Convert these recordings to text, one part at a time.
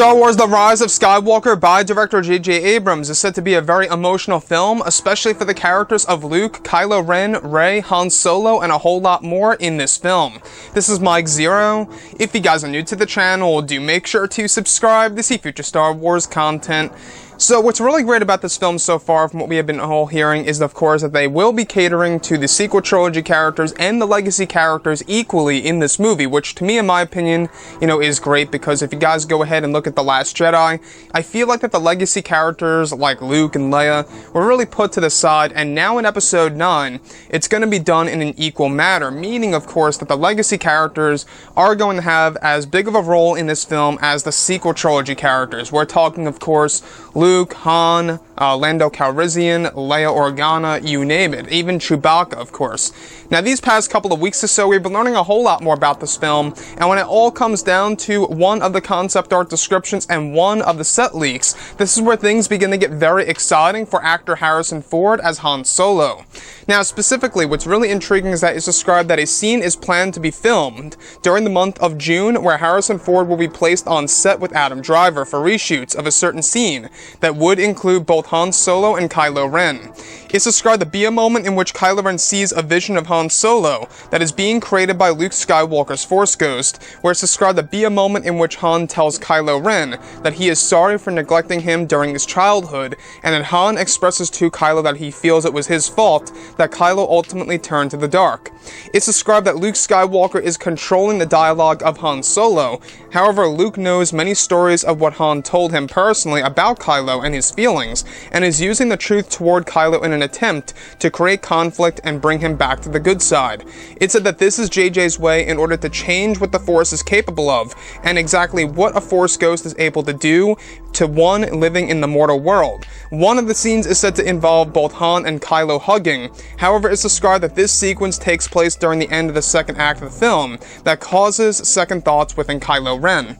Star Wars The Rise of Skywalker by director J.J. Abrams is said to be a very emotional film, especially for the characters of Luke, Kylo Ren, Rey, Han Solo, and a whole lot more in this film. This is Mike Zero. If you guys are new to the channel, do make sure to subscribe to see future Star Wars content. So what's really great about this film so far, from what we have been all hearing, is of course that they will be catering to the sequel trilogy characters and the legacy characters equally in this movie, which to me, in my opinion, is great, because if you guys go ahead and look at The Last Jedi, I feel like that the legacy characters like Luke and Leia were really put to the side, and now in Episode 9, it's going to be done in an equal manner, meaning of course that the legacy characters are going to have as big of a role in this film as the sequel trilogy characters. We're talking of course Luke, Han, Lando Calrissian, Leia Organa, you name it, even Chewbacca, of course. Now, these past couple of weeks or so, we've been learning a whole lot more about this film, and when it all comes down to one of the concept art descriptions and one of the set leaks, this is where things begin to get very exciting for actor Harrison Ford as Han Solo. Now, specifically, what's really intriguing is that it's described that a scene is planned to be filmed during the month of June, where Harrison Ford will be placed on set with Adam Driver for reshoots of a certain scene that would include both Han Solo and Kylo Ren. It's described to be a moment in which Kylo Ren sees a vision of Han Solo that is being created by Luke Skywalker's Force Ghost, where it's described to be a moment in which Han tells Kylo Ren that he is sorry for neglecting him during his childhood, and that Han expresses to Kylo that he feels it was his fault that Kylo ultimately turned to the dark. It's described that Luke Skywalker is controlling the dialogue of Han Solo. However, Luke knows many stories of what Han told him personally about Kylo and his feelings, and is using the truth toward Kylo in an attempt to create conflict and bring him back to the good side. It's said that this is JJ's way in order to change what the Force is capable of, and exactly what a Force Ghost is able to do to one living in the mortal world. One of the scenes is said to involve both Han and Kylo hugging. However, it's described that this sequence takes place during the end of the second act of the film that causes second thoughts within Kylo Ren.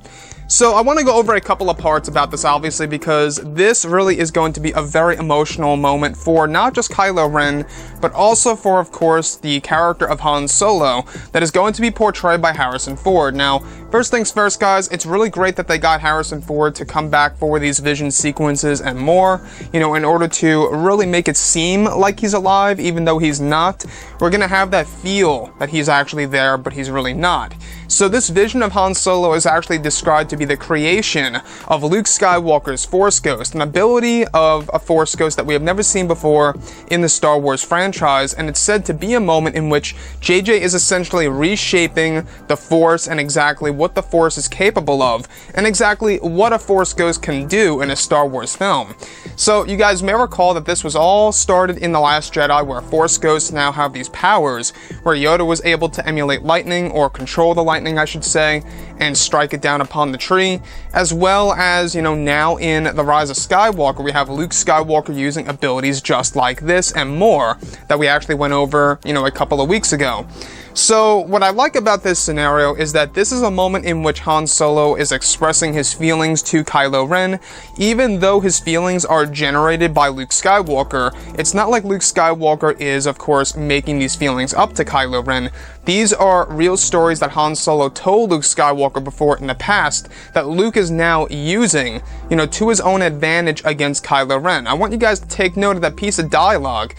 So I want to go over a couple of parts about this, obviously, because this really is going to be a very emotional moment for not just Kylo Ren, but also for, of course, the character of Han Solo that is going to be portrayed by Harrison Ford. Now, first things first, guys, it's really great that they got Harrison Ford to come back for these vision sequences and more, in order to really make it seem like he's alive, even though he's not. We're going to have that feel that he's actually there, but he's really not. So this vision of Han Solo is actually described to be the creation of Luke Skywalker's Force Ghost, an ability of a Force Ghost that we have never seen before in the Star Wars franchise, and it's said to be a moment in which JJ is essentially reshaping the Force and exactly what the Force is capable of, and exactly what a Force Ghost can do in a Star Wars film. So you guys may recall that this was all started in The Last Jedi, where Force Ghosts now have these powers, where Yoda was able to emulate lightning, or control the lightning, I should say, and strike it down upon the tree, as well as, now in The Rise of Skywalker, we have Luke Skywalker using abilities just like this and more that we actually went over, a couple of weeks ago. So what I like about this scenario is that this is a moment in which Han Solo is expressing his feelings to Kylo Ren. Even though his feelings are generated by Luke Skywalker, it's not like Luke Skywalker is, of course, making these feelings up to Kylo Ren. These are real stories that Han Solo told Luke Skywalker before in the past that Luke is now using, to his own advantage against Kylo Ren. I want you guys to take note of that piece of dialogue,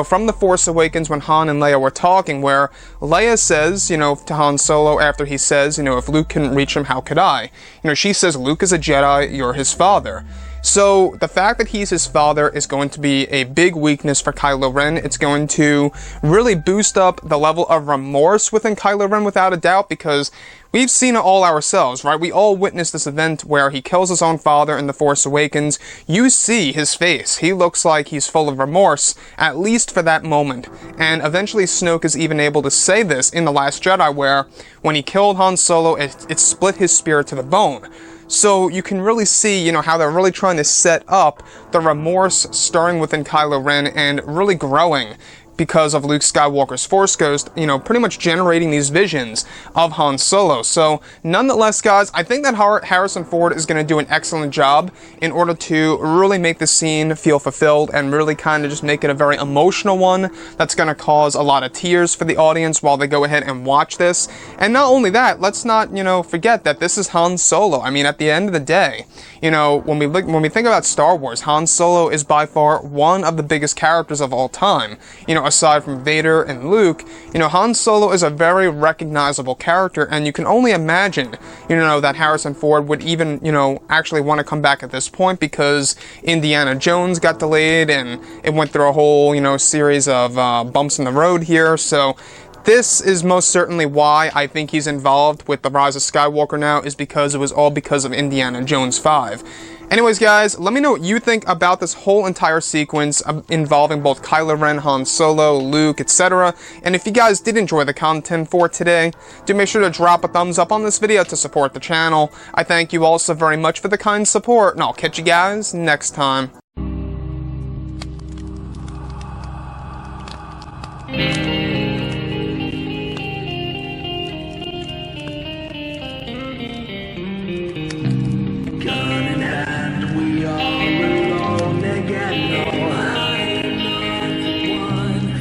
from The Force Awakens when Han and Leia were talking, where Leia says, to Han Solo after he says, if Luke couldn't reach him, how could I? She says, Luke is a Jedi, you're his father. So the fact that he's his father is going to be a big weakness for Kylo Ren. It's going to really boost up the level of remorse within Kylo Ren without a doubt, because we've seen it all ourselves, right? We all witnessed this event where he kills his own father in The Force Awakens. You see his face. He looks like he's full of remorse, at least for that moment. And eventually Snoke is even able to say this in The Last Jedi, where when he killed Han Solo, it split his spirit to the bone. So you can really see, how they're really trying to set up the remorse stirring within Kylo Ren and really growing because of Luke Skywalker's Force Ghost, you know, pretty much generating these visions of Han Solo. So, nonetheless, guys, I think that Harrison Ford is going to do an excellent job in order to really make the scene feel fulfilled and really kind of just make it a very emotional one that's going to cause a lot of tears for the audience while they go ahead and watch this. And not only that, let's not, you know, forget that this is Han Solo. I mean, at the end of the day, you know, when we think about Star Wars, Han Solo is by far one of the biggest characters of all time. You know, aside from Vader and Luke, you know, Han Solo is a very recognizable character, and you can only imagine, you know, that Harrison Ford would even, you know, actually want to come back at this point because Indiana Jones got delayed and it went through a whole, you know, series of bumps in the road here. So this is most certainly why I think he's involved with The Rise of Skywalker now, is because it was all because of Indiana Jones 5. Anyways, guys, let me know what you think about this whole entire sequence involving both Kylo Ren, Han Solo, Luke, etc. And if you guys did enjoy the content for today, do make sure to drop a thumbs up on this video to support the channel. I thank you all so very much for the kind support, and I'll catch you guys next time.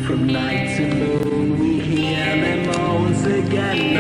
From night to moon, we hear them all again.